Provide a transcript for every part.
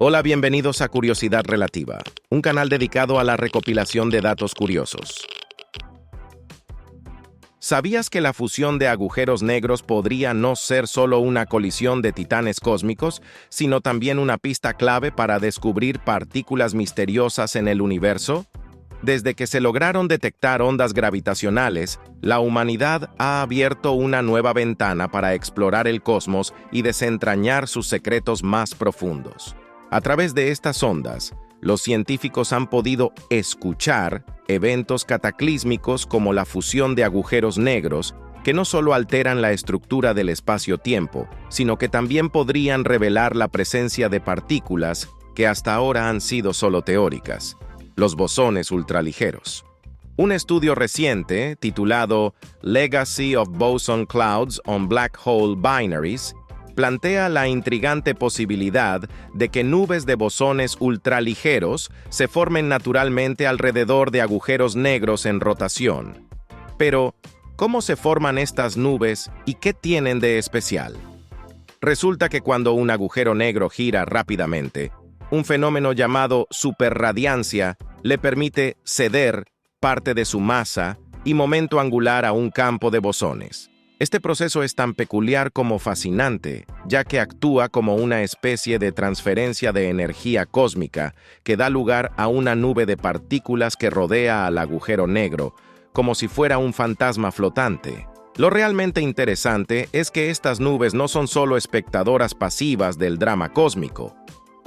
Hola, bienvenidos a Curiosidad Relativa, un canal dedicado a la recopilación de datos curiosos. ¿Sabías que la fusión de agujeros negros podría no ser solo una colisión de titanes cósmicos, sino también una pista clave para descubrir partículas misteriosas en el universo? Desde que se lograron detectar ondas gravitacionales, la humanidad ha abierto una nueva ventana para explorar el cosmos y desentrañar sus secretos más profundos. A través de estas ondas, los científicos han podido escuchar eventos cataclísmicos como la fusión de agujeros negros, que no solo alteran la estructura del espacio-tiempo, sino que también podrían revelar la presencia de partículas que hasta ahora han sido solo teóricas, los bosones ultraligeros. Un estudio reciente, titulado Legacy of Boson Clouds on Black Hole Binaries, plantea la intrigante posibilidad de que nubes de bosones ultraligeros se formen naturalmente alrededor de agujeros negros en rotación. Pero, ¿cómo se forman estas nubes y qué tienen de especial? Resulta que cuando un agujero negro gira rápidamente, un fenómeno llamado superradiancia le permite ceder parte de su masa y momento angular a un campo de bosones. Este proceso es tan peculiar como fascinante, ya que actúa como una especie de transferencia de energía cósmica que da lugar a una nube de partículas que rodea al agujero negro, como si fuera un fantasma flotante. Lo realmente interesante es que estas nubes no son solo espectadoras pasivas del drama cósmico.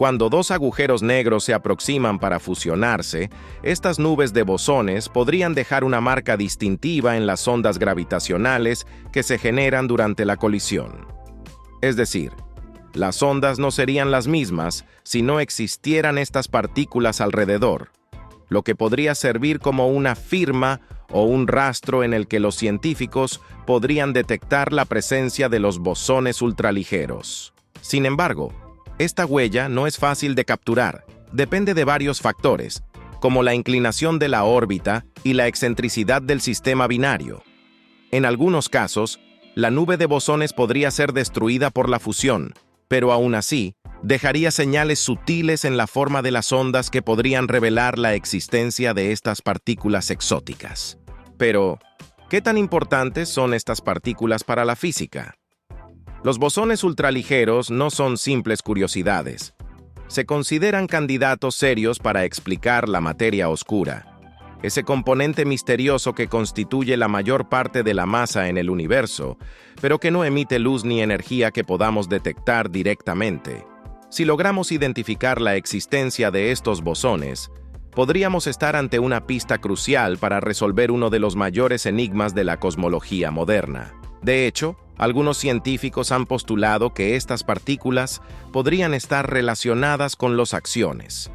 Cuando dos agujeros negros se aproximan para fusionarse, estas nubes de bosones podrían dejar una marca distintiva en las ondas gravitacionales que se generan durante la colisión. Es decir, las ondas no serían las mismas si no existieran estas partículas alrededor, lo que podría servir como una firma o un rastro en el que los científicos podrían detectar la presencia de los bosones ultraligeros. Sin embargo, esta huella no es fácil de capturar, depende de varios factores, como la inclinación de la órbita y la excentricidad del sistema binario. En algunos casos, la nube de bosones podría ser destruida por la fusión, pero aún así, dejaría señales sutiles en la forma de las ondas que podrían revelar la existencia de estas partículas exóticas. Pero, ¿qué tan importantes son estas partículas para la física? Los bosones ultraligeros no son simples curiosidades. Se consideran candidatos serios para explicar la materia oscura, ese componente misterioso que constituye la mayor parte de la masa en el universo, pero que no emite luz ni energía que podamos detectar directamente. Si logramos identificar la existencia de estos bosones, podríamos estar ante una pista crucial para resolver uno de los mayores enigmas de la cosmología moderna. De hecho, algunos científicos han postulado que estas partículas podrían estar relacionadas con los axiones,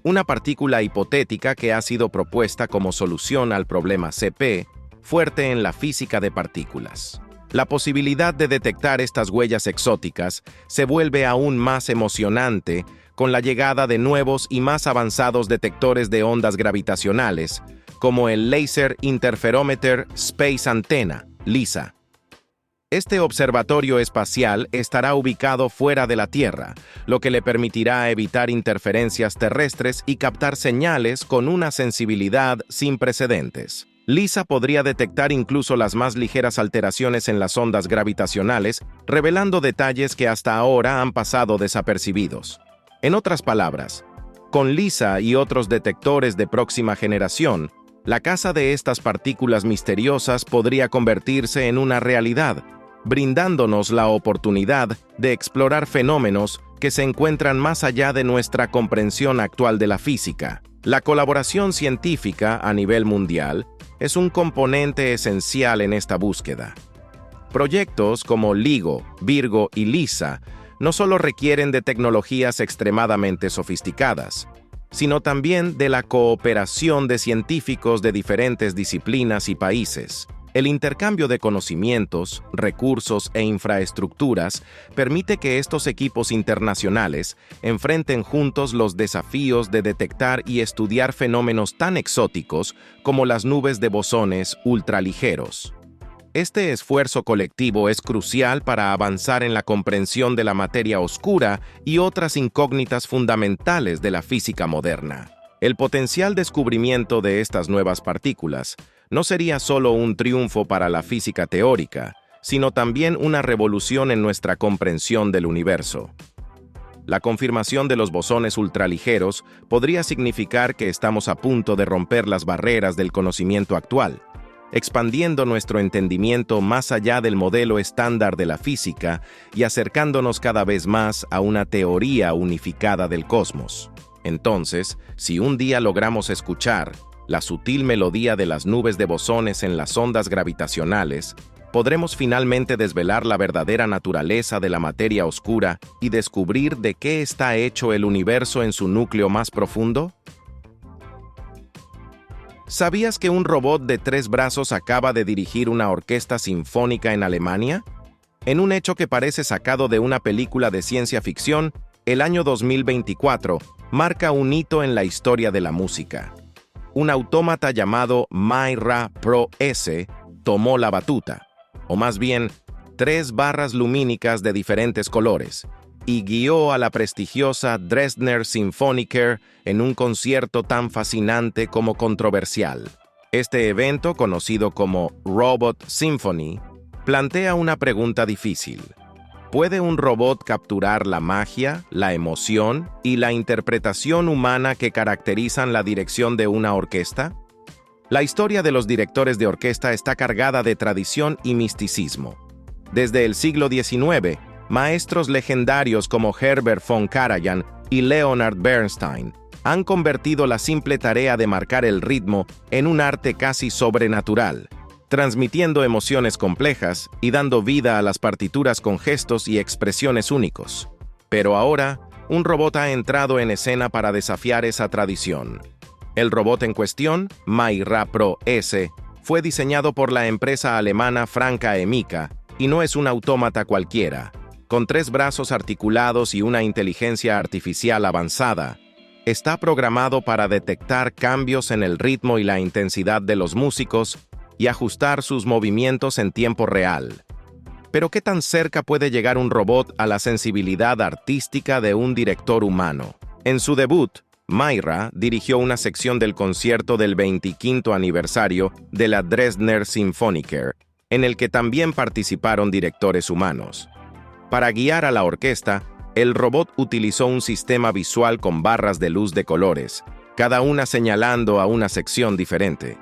una partícula hipotética que ha sido propuesta como solución al problema CP, fuerte en la física de partículas. La posibilidad de detectar estas huellas exóticas se vuelve aún más emocionante con la llegada de nuevos y más avanzados detectores de ondas gravitacionales, como el Laser Interferometer Space Antenna, LISA. Este observatorio espacial estará ubicado fuera de la Tierra, lo que le permitirá evitar interferencias terrestres y captar señales con una sensibilidad sin precedentes. LISA podría detectar incluso las más ligeras alteraciones en las ondas gravitacionales, revelando detalles que hasta ahora han pasado desapercibidos. En otras palabras, con LISA y otros detectores de próxima generación, la caza de estas partículas misteriosas podría convertirse en una realidad, brindándonos la oportunidad de explorar fenómenos que se encuentran más allá de nuestra comprensión actual de la física. La colaboración científica a nivel mundial es un componente esencial en esta búsqueda. Proyectos como LIGO, Virgo y LISA no solo requieren de tecnologías extremadamente sofisticadas, sino también de la cooperación de científicos de diferentes disciplinas y países. El intercambio de conocimientos, recursos e infraestructuras permite que estos equipos internacionales enfrenten juntos los desafíos de detectar y estudiar fenómenos tan exóticos como las nubes de bosones ultraligeros. Este esfuerzo colectivo es crucial para avanzar en la comprensión de la materia oscura y otras incógnitas fundamentales de la física moderna. El potencial descubrimiento de estas nuevas partículas no sería solo un triunfo para la física teórica, sino también una revolución en nuestra comprensión del universo. La confirmación de los bosones ultraligeros podría significar que estamos a punto de romper las barreras del conocimiento actual, expandiendo nuestro entendimiento más allá del modelo estándar de la física y acercándonos cada vez más a una teoría unificada del cosmos. Entonces, si un día logramos escuchar la sutil melodía de las nubes de bosones en las ondas gravitacionales, podremos finalmente desvelar la verdadera naturaleza de la materia oscura y descubrir de qué está hecho el universo en su núcleo más profundo. ¿Sabías que un robot de 3 brazos acaba de dirigir una orquesta sinfónica en Alemania? En un hecho que parece sacado de una película de ciencia ficción, el año 2024 marca un hito en la historia de la música. Un autómata llamado Myra Pro S tomó la batuta, o más bien, 3 barras lumínicas de diferentes colores, y guió a la prestigiosa Dresdner Sinfoniker en un concierto tan fascinante como controversial. Este evento, conocido como Robot Symphony, plantea una pregunta difícil. ¿Puede un robot capturar la magia, la emoción y la interpretación humana que caracterizan la dirección de una orquesta? La historia de los directores de orquesta está cargada de tradición y misticismo. Desde el siglo XIX, maestros legendarios como Herbert von Karajan y Leonard Bernstein han convertido la simple tarea de marcar el ritmo en un arte casi sobrenatural, transmitiendo emociones complejas y dando vida a las partituras con gestos y expresiones únicos. Pero ahora, un robot ha entrado en escena para desafiar esa tradición. El robot en cuestión, Myra Pro S, fue diseñado por la empresa alemana Franka Emika y no es un autómata cualquiera. Con 3 brazos articulados y una inteligencia artificial avanzada, está programado para detectar cambios en el ritmo y la intensidad de los músicos y ajustar sus movimientos en tiempo real. Pero ¿qué tan cerca puede llegar un robot a la sensibilidad artística de un director humano? En su debut, Myra dirigió una sección del concierto del 25º aniversario de la Dresdner Sinfoniker, en el que también participaron directores humanos. Para guiar a la orquesta, el robot utilizó un sistema visual con barras de luz de colores, cada una señalando a una sección diferente.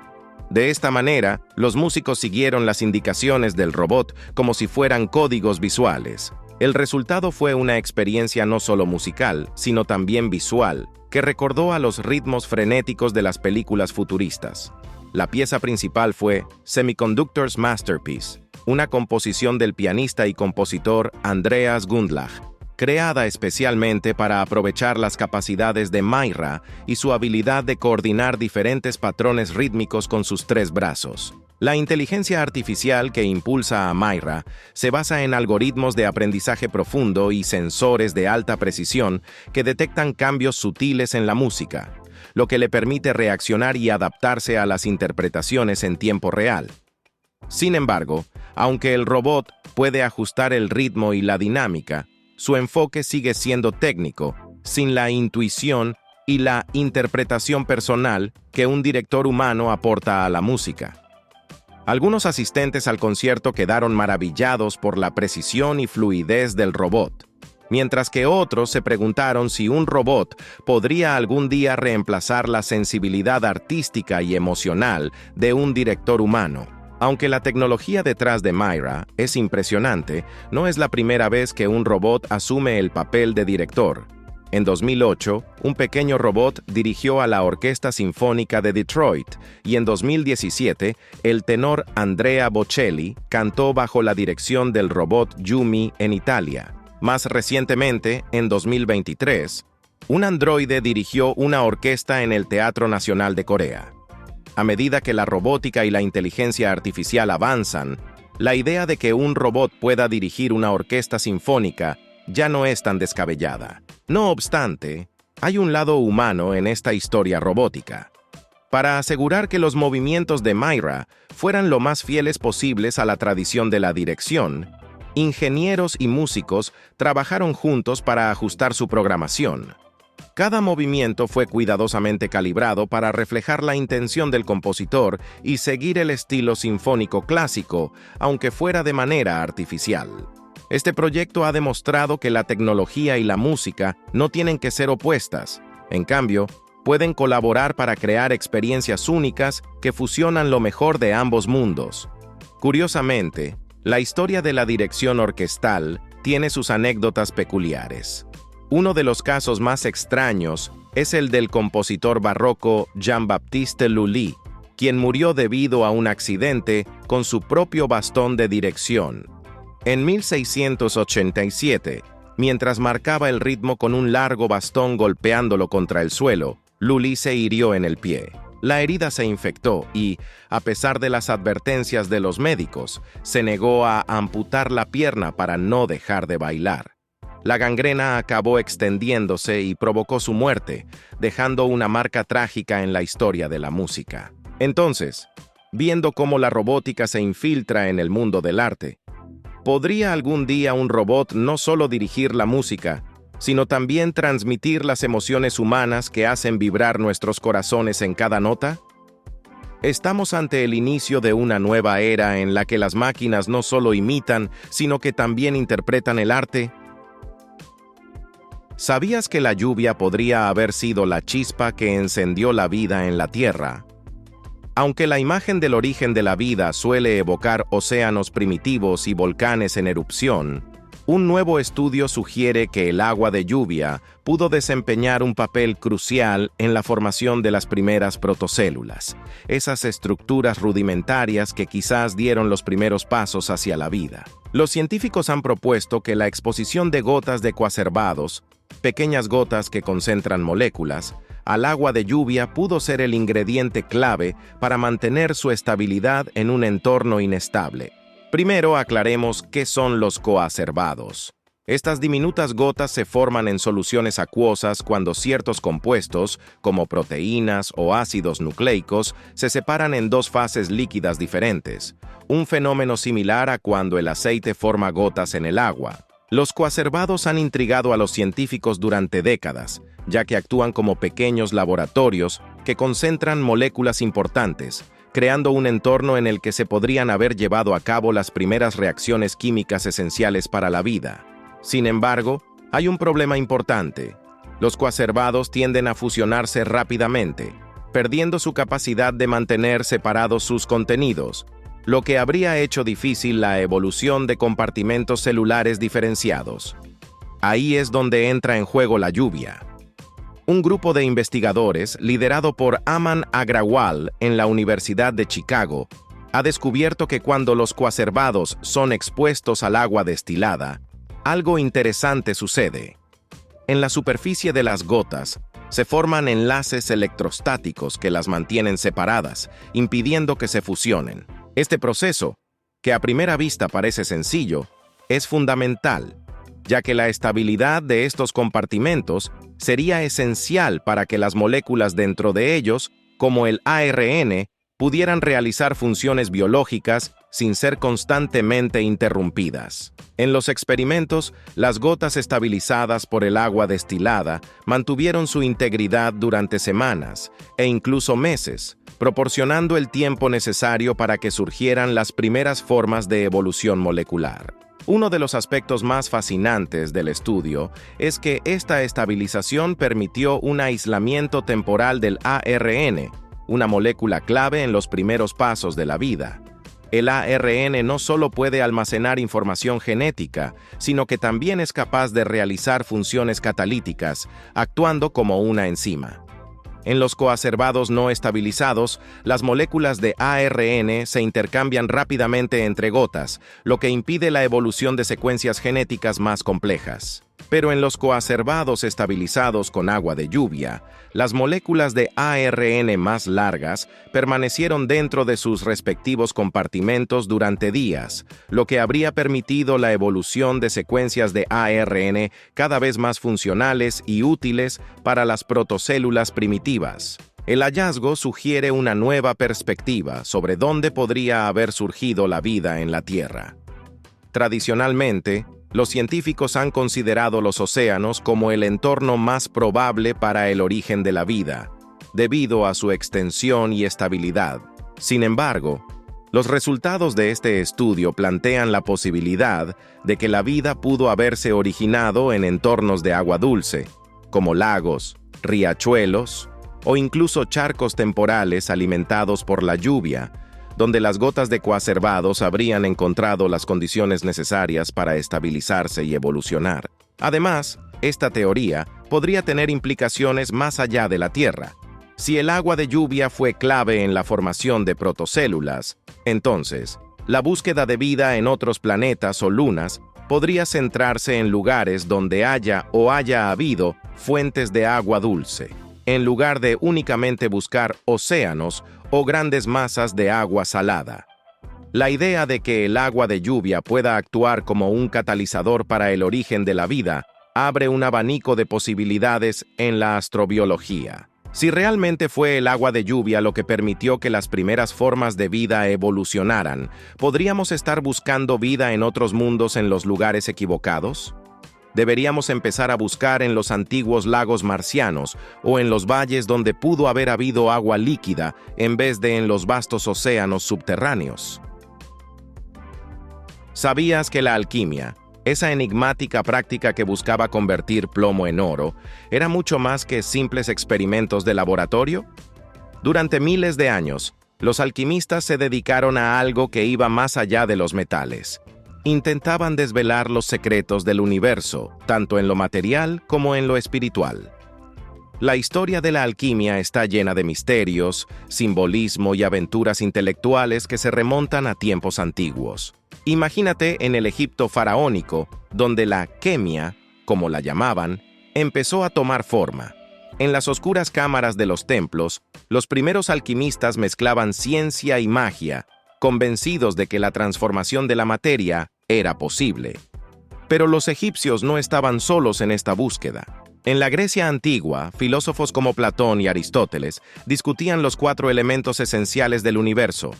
De esta manera, los músicos siguieron las indicaciones del robot como si fueran códigos visuales. El resultado fue una experiencia no solo musical, sino también visual, que recordó a los ritmos frenéticos de las películas futuristas. La pieza principal fue Semiconductor's Masterpiece, una composición del pianista y compositor Andreas Gundlach, creada especialmente para aprovechar las capacidades de Myra y su habilidad de coordinar diferentes patrones rítmicos con sus 3 brazos. La inteligencia artificial que impulsa a Myra se basa en algoritmos de aprendizaje profundo y sensores de alta precisión que detectan cambios sutiles en la música, lo que le permite reaccionar y adaptarse a las interpretaciones en tiempo real. Sin embargo, aunque el robot puede ajustar el ritmo y la dinámica, su enfoque sigue siendo técnico, sin la intuición y la interpretación personal que un director humano aporta a la música. Algunos asistentes al concierto quedaron maravillados por la precisión y fluidez del robot, mientras que otros se preguntaron si un robot podría algún día reemplazar la sensibilidad artística y emocional de un director humano. Aunque la tecnología detrás de Myra es impresionante, no es la primera vez que un robot asume el papel de director. En 2008, un pequeño robot dirigió a la Orquesta Sinfónica de Detroit y en 2017, el tenor Andrea Bocelli cantó bajo la dirección del robot Yumi en Italia. Más recientemente, en 2023, un androide dirigió una orquesta en el Teatro Nacional de Corea. A medida que la robótica y la inteligencia artificial avanzan, la idea de que un robot pueda dirigir una orquesta sinfónica ya no es tan descabellada. No obstante, hay un lado humano en esta historia robótica. Para asegurar que los movimientos de Myra fueran lo más fieles posibles a la tradición de la dirección, ingenieros y músicos trabajaron juntos para ajustar su programación. Cada movimiento fue cuidadosamente calibrado para reflejar la intención del compositor y seguir el estilo sinfónico clásico, aunque fuera de manera artificial. Este proyecto ha demostrado que la tecnología y la música no tienen que ser opuestas. En cambio, pueden colaborar para crear experiencias únicas que fusionan lo mejor de ambos mundos. Curiosamente, la historia de la dirección orquestal tiene sus anécdotas peculiares. Uno de los casos más extraños es el del compositor barroco Jean-Baptiste Lully, quien murió debido a un accidente con su propio bastón de dirección. En 1687, mientras marcaba el ritmo con un largo bastón golpeándolo contra el suelo, Lully se hirió en el pie. La herida se infectó y, a pesar de las advertencias de los médicos, se negó a amputar la pierna para no dejar de bailar. La gangrena acabó extendiéndose y provocó su muerte, dejando una marca trágica en la historia de la música. Entonces, viendo cómo la robótica se infiltra en el mundo del arte, ¿podría algún día un robot no solo dirigir la música, sino también transmitir las emociones humanas que hacen vibrar nuestros corazones en cada nota? Estamos ante el inicio de una nueva era en la que las máquinas no solo imitan, sino que también interpretan el arte. ¿Sabías que la lluvia podría haber sido la chispa que encendió la vida en la Tierra? Aunque la imagen del origen de la vida suele evocar océanos primitivos y volcanes en erupción, un nuevo estudio sugiere que el agua de lluvia pudo desempeñar un papel crucial en la formación de las primeras protocélulas, esas estructuras rudimentarias que quizás dieron los primeros pasos hacia la vida. Los científicos han propuesto que la exposición de gotas de coacervados, pequeñas gotas que concentran moléculas, al agua de lluvia pudo ser el ingrediente clave para mantener su estabilidad en un entorno inestable. Primero aclaremos qué son los coacervados. Estas diminutas gotas se forman en soluciones acuosas cuando ciertos compuestos, como proteínas o ácidos nucleicos, se separan en dos fases líquidas diferentes, un fenómeno similar a cuando el aceite forma gotas en el agua. Los coacervados han intrigado a los científicos durante décadas, ya que actúan como pequeños laboratorios que concentran moléculas importantes, creando un entorno en el que se podrían haber llevado a cabo las primeras reacciones químicas esenciales para la vida. Sin embargo, hay un problema importante. Los coacervados tienden a fusionarse rápidamente, perdiendo su capacidad de mantener separados sus contenidos, lo que habría hecho difícil la evolución de compartimentos celulares diferenciados. Ahí es donde entra en juego la lluvia. Un grupo de investigadores, liderado por Aman Agrawal en la Universidad de Chicago, ha descubierto que cuando los coacervados son expuestos al agua destilada, algo interesante sucede. En la superficie de las gotas, se forman enlaces electrostáticos que las mantienen separadas, impidiendo que se fusionen. Este proceso, que a primera vista parece sencillo, es fundamental, ya que la estabilidad de estos compartimentos sería esencial para que las moléculas dentro de ellos, como el ARN, pudieran realizar funciones biológicas sin ser constantemente interrumpidas. En los experimentos, las gotas estabilizadas por el agua destilada mantuvieron su integridad durante semanas e incluso meses, proporcionando el tiempo necesario para que surgieran las primeras formas de evolución molecular. Uno de los aspectos más fascinantes del estudio es que esta estabilización permitió un aislamiento temporal del ARN, una molécula clave en los primeros pasos de la vida. El ARN no solo puede almacenar información genética, sino que también es capaz de realizar funciones catalíticas, actuando como una enzima. En los coacervados no estabilizados, las moléculas de ARN se intercambian rápidamente entre gotas, lo que impide la evolución de secuencias genéticas más complejas. Pero en los coacervados estabilizados con agua de lluvia, las moléculas de ARN más largas permanecieron dentro de sus respectivos compartimentos durante días, lo que habría permitido la evolución de secuencias de ARN cada vez más funcionales y útiles para las protocélulas primitivas. El hallazgo sugiere una nueva perspectiva sobre dónde podría haber surgido la vida en la Tierra. Tradicionalmente, los científicos han considerado los océanos como el entorno más probable para el origen de la vida, debido a su extensión y estabilidad. Sin embargo, los resultados de este estudio plantean la posibilidad de que la vida pudo haberse originado en entornos de agua dulce, como lagos, riachuelos o incluso charcos temporales alimentados por la lluvia, donde las gotas de coacervados habrían encontrado las condiciones necesarias para estabilizarse y evolucionar. Además, esta teoría podría tener implicaciones más allá de la Tierra. Si el agua de lluvia fue clave en la formación de protocélulas, entonces, la búsqueda de vida en otros planetas o lunas podría centrarse en lugares donde haya habido fuentes de agua dulce, en lugar de únicamente buscar océanos o grandes masas de agua salada. La idea de que el agua de lluvia pueda actuar como un catalizador para el origen de la vida abre un abanico de posibilidades en la astrobiología. Si realmente fue el agua de lluvia lo que permitió que las primeras formas de vida evolucionaran, ¿podríamos estar buscando vida en otros mundos en los lugares equivocados? ¿Deberíamos empezar a buscar en los antiguos lagos marcianos o en los valles donde pudo haber habido agua líquida en vez de en los vastos océanos subterráneos? ¿Sabías que la alquimia, esa enigmática práctica que buscaba convertir plomo en oro, era mucho más que simples experimentos de laboratorio? Durante miles de años, los alquimistas se dedicaron a algo que iba más allá de los metales. Intentaban desvelar los secretos del universo, tanto en lo material como en lo espiritual. La historia de la alquimia está llena de misterios, simbolismo y aventuras intelectuales que se remontan a tiempos antiguos. Imagínate en el Egipto faraónico, donde la quemia, como la llamaban, empezó a tomar forma. En las oscuras cámaras de los templos, los primeros alquimistas mezclaban ciencia y magia, convencidos de que la transformación de la materia era posible. Pero los egipcios no estaban solos en esta búsqueda. En la Grecia antigua, filósofos como Platón y Aristóteles discutían los 4 elementos esenciales del universo: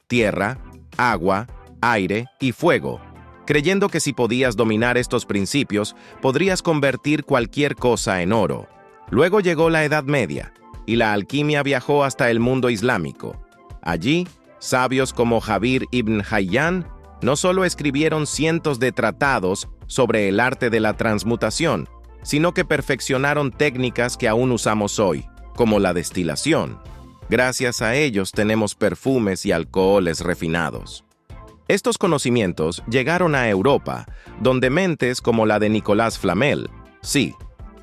tierra, agua, aire y fuego, creyendo que si podías dominar estos principios, podrías convertir cualquier cosa en oro. Luego llegó la Edad Media, y la alquimia viajó hasta el mundo islámico. Allí, sabios como Jabir ibn Hayyan no solo escribieron cientos de tratados sobre el arte de la transmutación, sino que perfeccionaron técnicas que aún usamos hoy, como la destilación. Gracias a ellos tenemos perfumes y alcoholes refinados. Estos conocimientos llegaron a Europa, donde mentes como la de Nicolas Flamel, sí,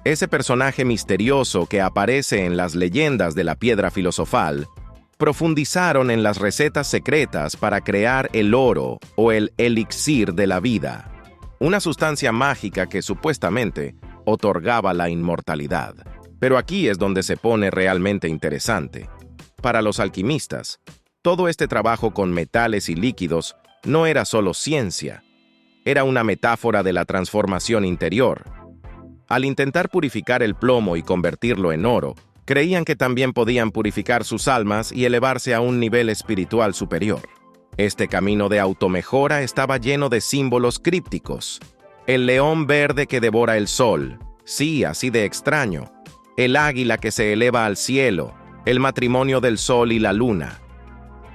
ese personaje misterioso que aparece en las leyendas de la piedra filosofal, profundizaron en las recetas secretas para crear el oro o el elixir de la vida, una sustancia mágica que supuestamente otorgaba la inmortalidad. Pero aquí es donde se pone realmente interesante. Para los alquimistas, todo este trabajo con metales y líquidos no era solo ciencia, era una metáfora de la transformación interior. Al intentar purificar el plomo y convertirlo en oro, creían que también podían purificar sus almas y elevarse a un nivel espiritual superior. Este camino de automejora estaba lleno de símbolos crípticos. El león verde que devora el sol, sí, así de extraño. El águila que se eleva al cielo, el matrimonio del sol y la luna.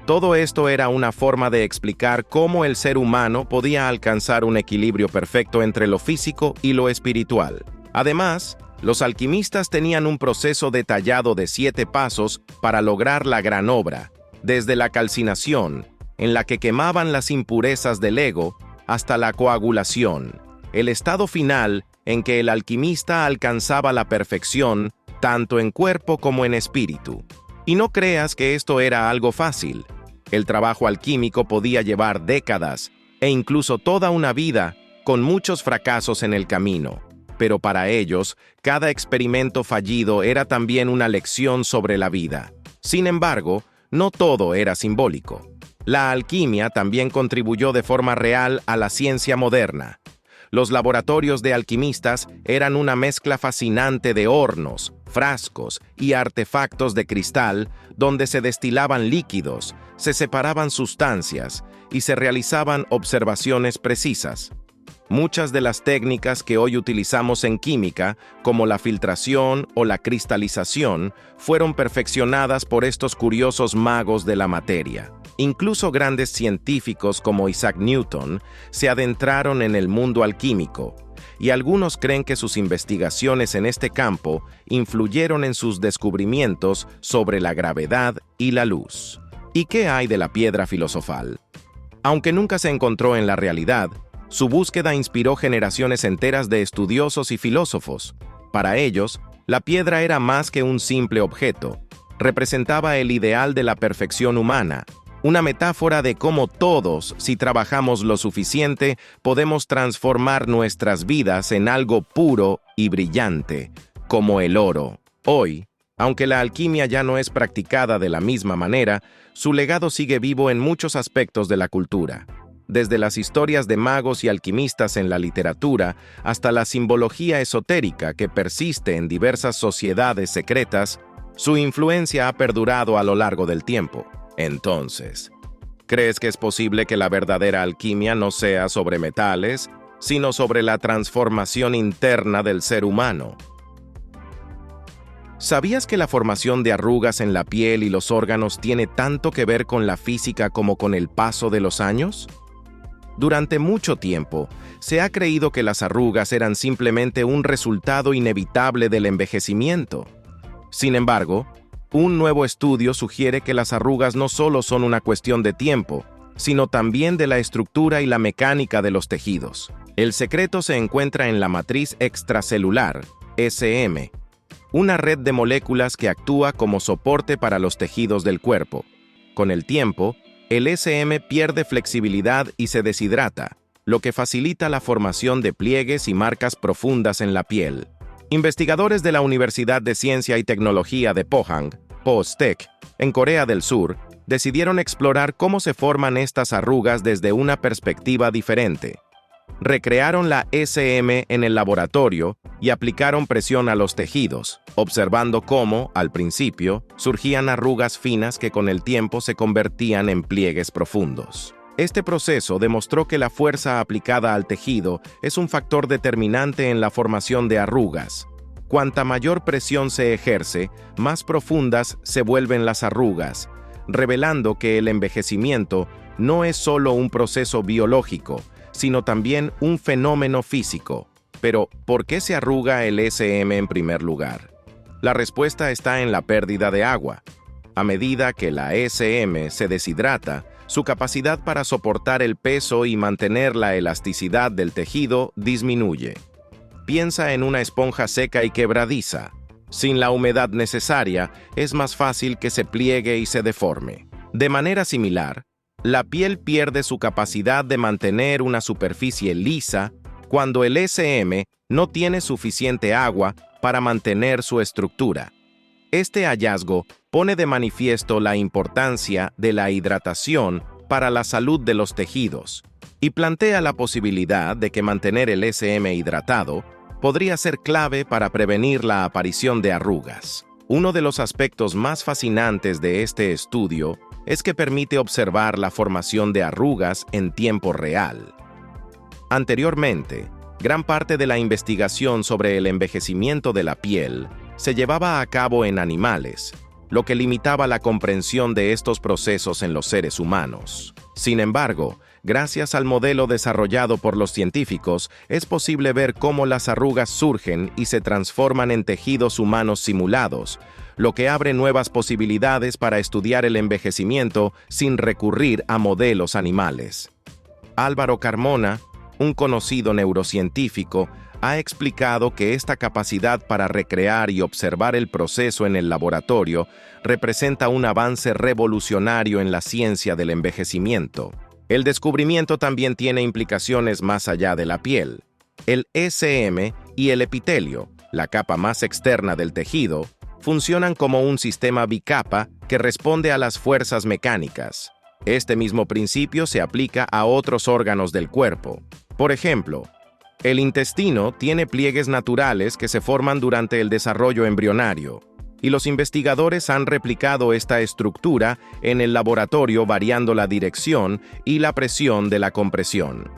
Todo esto era una forma de explicar cómo el ser humano podía alcanzar un equilibrio perfecto entre lo físico y lo espiritual. Además, los alquimistas tenían un proceso detallado de 7 pasos para lograr la gran obra, desde la calcinación, en la que quemaban las impurezas del ego, hasta la coagulación, el estado final en que el alquimista alcanzaba la perfección tanto en cuerpo como en espíritu. Y no creas que esto era algo fácil. El trabajo alquímico podía llevar décadas e incluso toda una vida, con muchos fracasos en el camino. Pero para ellos, cada experimento fallido era también una lección sobre la vida. Sin embargo, no todo era simbólico. La alquimia también contribuyó de forma real a la ciencia moderna. Los laboratorios de alquimistas eran una mezcla fascinante de hornos, frascos y artefactos de cristal donde se destilaban líquidos, se separaban sustancias y se realizaban observaciones precisas. Muchas de las técnicas que hoy utilizamos en química, como la filtración o la cristalización, fueron perfeccionadas por estos curiosos magos de la materia. Incluso grandes científicos como Isaac Newton se adentraron en el mundo alquímico, y algunos creen que sus investigaciones en este campo influyeron en sus descubrimientos sobre la gravedad y la luz. ¿Y qué hay de la piedra filosofal? Aunque nunca se encontró en la realidad, su búsqueda inspiró generaciones enteras de estudiosos y filósofos. Para ellos, la piedra era más que un simple objeto. Representaba el ideal de la perfección humana, una metáfora de cómo todos, si trabajamos lo suficiente, podemos transformar nuestras vidas en algo puro y brillante, como el oro. Hoy, aunque la alquimia ya no es practicada de la misma manera, su legado sigue vivo en muchos aspectos de la cultura. Desde las historias de magos y alquimistas en la literatura hasta la simbología esotérica que persiste en diversas sociedades secretas, su influencia ha perdurado a lo largo del tiempo. Entonces, ¿crees que es posible que la verdadera alquimia no sea sobre metales, sino sobre la transformación interna del ser humano? ¿Sabías que la formación de arrugas en la piel y los órganos tiene tanto que ver con la física como con el paso de los años? Durante mucho tiempo, se ha creído que las arrugas eran simplemente un resultado inevitable del envejecimiento. Sin embargo, un nuevo estudio sugiere que las arrugas no solo son una cuestión de tiempo, sino también de la estructura y la mecánica de los tejidos. El secreto se encuentra en la matriz extracelular, SM, una red de moléculas que actúa como soporte para los tejidos del cuerpo. Con el tiempo, el SM pierde flexibilidad y se deshidrata, lo que facilita la formación de pliegues y marcas profundas en la piel. Investigadores de la Universidad de Ciencia y Tecnología de Pohang, POSTECH, en Corea del Sur, decidieron explorar cómo se forman estas arrugas desde una perspectiva diferente. Recrearon la SM en el laboratorio y aplicaron presión a los tejidos, observando cómo, al principio, surgían arrugas finas que con el tiempo se convertían en pliegues profundos. Este proceso demostró que la fuerza aplicada al tejido es un factor determinante en la formación de arrugas. Cuanta mayor presión se ejerce, más profundas se vuelven las arrugas, revelando que el envejecimiento no es solo un proceso biológico, sino también un fenómeno físico. Pero, ¿por qué se arruga el SM en primer lugar? La respuesta está en la pérdida de agua. A medida que la SM se deshidrata, su capacidad para soportar el peso y mantener la elasticidad del tejido disminuye. Piensa en una esponja seca y quebradiza. Sin la humedad necesaria, es más fácil que se pliegue y se deforme. De manera similar, la piel pierde su capacidad de mantener una superficie lisa cuando el SM no tiene suficiente agua para mantener su estructura. Este hallazgo pone de manifiesto la importancia de la hidratación para la salud de los tejidos y plantea la posibilidad de que mantener el SM hidratado podría ser clave para prevenir la aparición de arrugas. Uno de los aspectos más fascinantes de este estudio es que permite observar la formación de arrugas en tiempo real. Anteriormente, gran parte de la investigación sobre el envejecimiento de la piel se llevaba a cabo en animales, lo que limitaba la comprensión de estos procesos en los seres humanos. Sin embargo, gracias al modelo desarrollado por los científicos, es posible ver cómo las arrugas surgen y se transforman en tejidos humanos simulados, lo que abre nuevas posibilidades para estudiar el envejecimiento sin recurrir a modelos animales. Álvaro Carmona, un conocido neurocientífico, ha explicado que esta capacidad para recrear y observar el proceso en el laboratorio representa un avance revolucionario en la ciencia del envejecimiento. El descubrimiento también tiene implicaciones más allá de la piel. El SM y el epitelio, la capa más externa del tejido, funcionan como un sistema bicapa que responde a las fuerzas mecánicas. Este mismo principio se aplica a otros órganos del cuerpo. Por ejemplo, El intestino tiene pliegues naturales que se forman durante el desarrollo embrionario, y los investigadores han replicado esta estructura en el laboratorio variando la dirección y la presión de la compresión.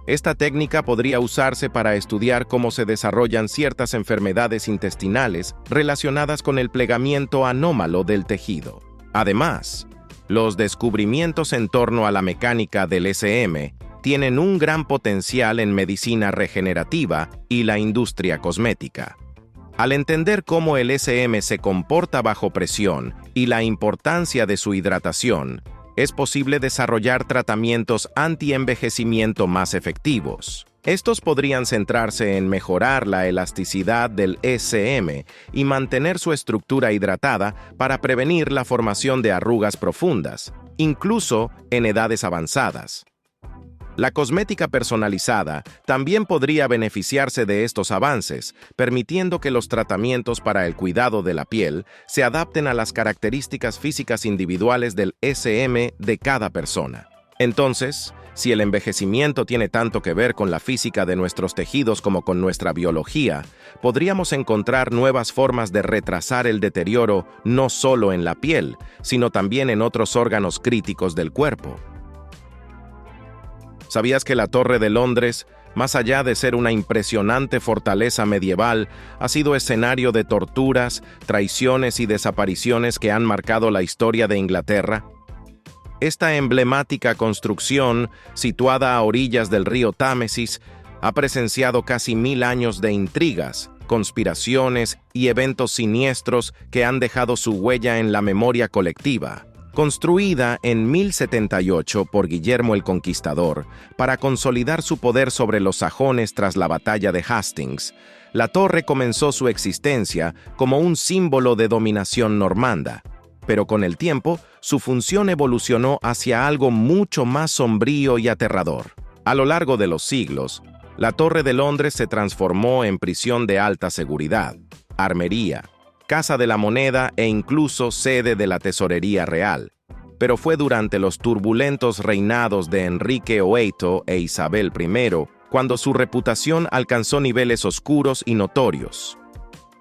Esta técnica podría usarse para estudiar cómo se desarrollan ciertas enfermedades intestinales relacionadas con el plegamiento anómalo del tejido. Además, los descubrimientos en torno a la mecánica del SM tienen un gran potencial en medicina regenerativa y la industria cosmética. Al entender cómo el SM se comporta bajo presión y la importancia de su hidratación, es posible desarrollar tratamientos anti-envejecimiento más efectivos. Estos podrían centrarse en mejorar la elasticidad del SM y mantener su estructura hidratada para prevenir la formación de arrugas profundas, incluso en edades avanzadas. La cosmética personalizada también podría beneficiarse de estos avances, permitiendo que los tratamientos para el cuidado de la piel se adapten a las características físicas individuales del SM de cada persona. Entonces, si el envejecimiento tiene tanto que ver con la física de nuestros tejidos como con nuestra biología, podríamos encontrar nuevas formas de retrasar el deterioro no solo en la piel, sino también en otros órganos críticos del cuerpo. ¿Sabías que la Torre de Londres, más allá de ser una impresionante fortaleza medieval, ha sido escenario de torturas, traiciones y desapariciones que han marcado la historia de Inglaterra? Esta emblemática construcción, situada a orillas del río Támesis, ha presenciado casi 1000 años de intrigas, conspiraciones y eventos siniestros que han dejado su huella en la memoria colectiva. Construida en 1078 por Guillermo el Conquistador para consolidar su poder sobre los sajones tras la batalla de Hastings, la torre comenzó su existencia como un símbolo de dominación normanda, pero con el tiempo su función evolucionó hacia algo mucho más sombrío y aterrador. A lo largo de los siglos, la Torre de Londres se transformó en prisión de alta seguridad, armería, casa de la moneda e incluso sede de la tesorería real. Pero fue durante los turbulentos reinados de Enrique VIII e Isabel I cuando su reputación alcanzó niveles oscuros y notorios.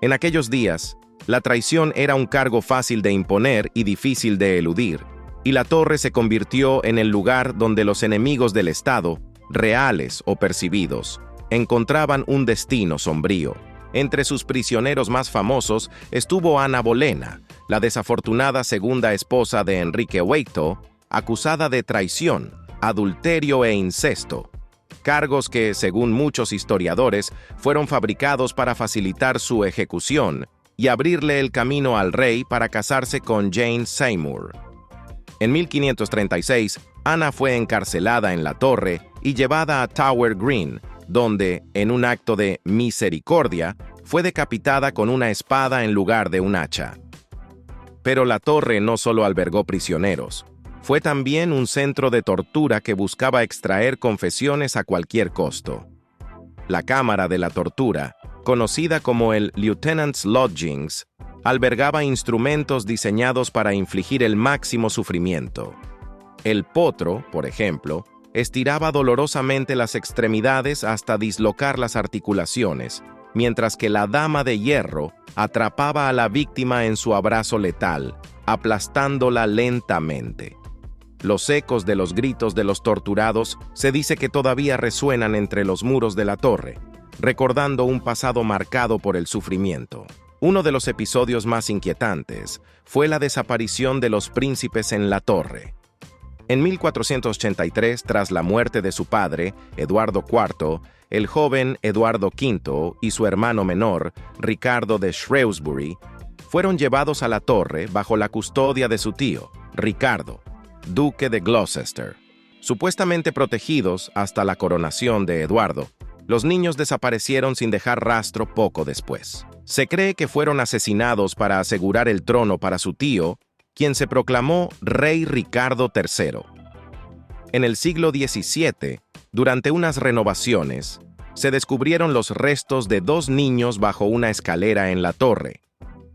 En aquellos días, la traición era un cargo fácil de imponer y difícil de eludir, y la torre se convirtió en el lugar donde los enemigos del Estado, reales o percibidos, encontraban un destino sombrío. Entre sus prisioneros más famosos estuvo Ana Bolena, la desafortunada segunda esposa de Enrique VIII, acusada de traición, adulterio e incesto, cargos que, según muchos historiadores, fueron fabricados para facilitar su ejecución y abrirle el camino al rey para casarse con Jane Seymour. En 1536, Ana fue encarcelada en la torre y llevada a Tower Green, donde, en un acto de misericordia, fue decapitada con una espada en lugar de un hacha. Pero la torre no solo albergó prisioneros, fue también un centro de tortura que buscaba extraer confesiones a cualquier costo. La cámara de la tortura, conocida como el Lieutenant's Lodgings, albergaba instrumentos diseñados para infligir el máximo sufrimiento. El potro, por ejemplo, estiraba dolorosamente las extremidades hasta dislocar las articulaciones, mientras que la dama de hierro atrapaba a la víctima en su abrazo letal, aplastándola lentamente. Los ecos de los gritos de los torturados se dice que todavía resuenan entre los muros de la torre, recordando un pasado marcado por el sufrimiento. Uno de los episodios más inquietantes fue la desaparición de los príncipes en la torre. En 1483, tras la muerte de su padre, Eduardo IV, el joven Eduardo V y su hermano menor, Ricardo de Shrewsbury, fueron llevados a la torre bajo la custodia de su tío, Ricardo, duque de Gloucester. Supuestamente protegidos hasta la coronación de Eduardo, los niños desaparecieron sin dejar rastro poco después. Se cree que fueron asesinados para asegurar el trono para su tío, quien se proclamó Rey Ricardo III. En el siglo XVII, durante unas renovaciones, se descubrieron los restos de 2 niños bajo una escalera en la torre,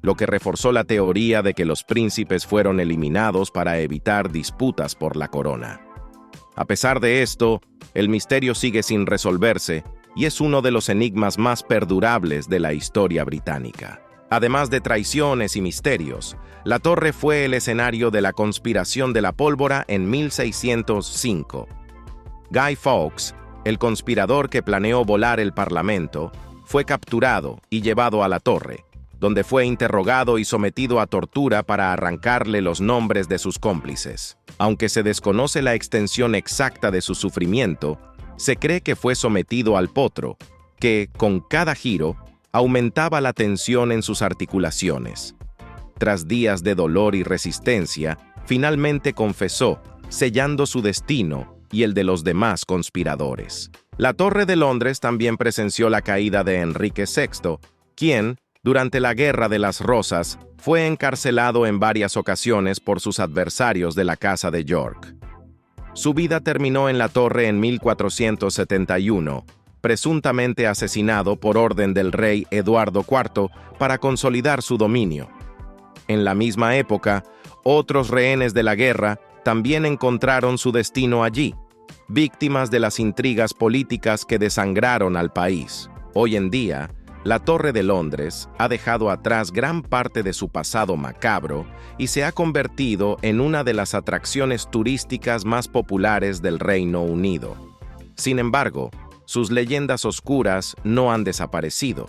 lo que reforzó la teoría de que los príncipes fueron eliminados para evitar disputas por la corona. A pesar de esto, el misterio sigue sin resolverse y es uno de los enigmas más perdurables de la historia británica. Además de traiciones y misterios, la torre fue el escenario de la conspiración de la pólvora en 1605. Guy Fawkes, el conspirador que planeó volar el Parlamento, fue capturado y llevado a la torre, donde fue interrogado y sometido a tortura para arrancarle los nombres de sus cómplices. Aunque se desconoce la extensión exacta de su sufrimiento, se cree que fue sometido al potro, que, con cada giro, aumentaba la tensión en sus articulaciones. Tras días de dolor y resistencia, finalmente confesó, sellando su destino y el de los demás conspiradores. La Torre de Londres también presenció la caída de Enrique VI, quien, durante la Guerra de las Rosas, fue encarcelado en varias ocasiones por sus adversarios de la Casa de York. Su vida terminó en la torre en 1471, presuntamente asesinado por orden del rey Eduardo IV para consolidar su dominio. En la misma época, otros rehenes de la guerra también encontraron su destino allí, víctimas de las intrigas políticas que desangraron al país. Hoy en día, la Torre de Londres ha dejado atrás gran parte de su pasado macabro y se ha convertido en una de las atracciones turísticas más populares del Reino Unido. Sin embargo, sus leyendas oscuras no han desaparecido.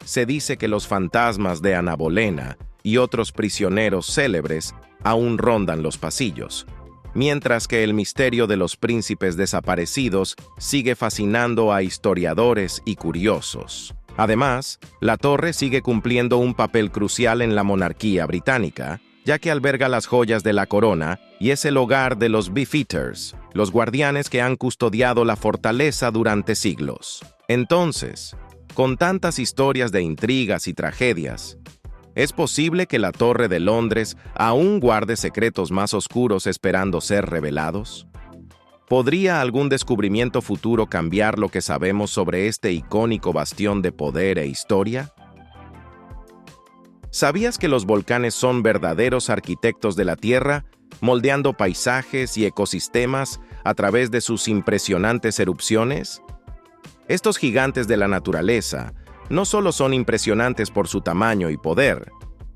Se dice que los fantasmas de Ana Bolena y otros prisioneros célebres aún rondan los pasillos, mientras que el misterio de los príncipes desaparecidos sigue fascinando a historiadores y curiosos. Además, la torre sigue cumpliendo un papel crucial en la monarquía británica, ya que alberga las joyas de la corona y es el hogar de los Beefeaters, los guardianes que han custodiado la fortaleza durante siglos. Entonces, con tantas historias de intrigas y tragedias, ¿es posible que la Torre de Londres aún guarde secretos más oscuros esperando ser revelados? ¿Podría algún descubrimiento futuro cambiar lo que sabemos sobre este icónico bastión de poder e historia? ¿Sabías que los volcanes son verdaderos arquitectos de la Tierra, moldeando paisajes y ecosistemas a través de sus impresionantes erupciones? Estos gigantes de la naturaleza no solo son impresionantes por su tamaño y poder,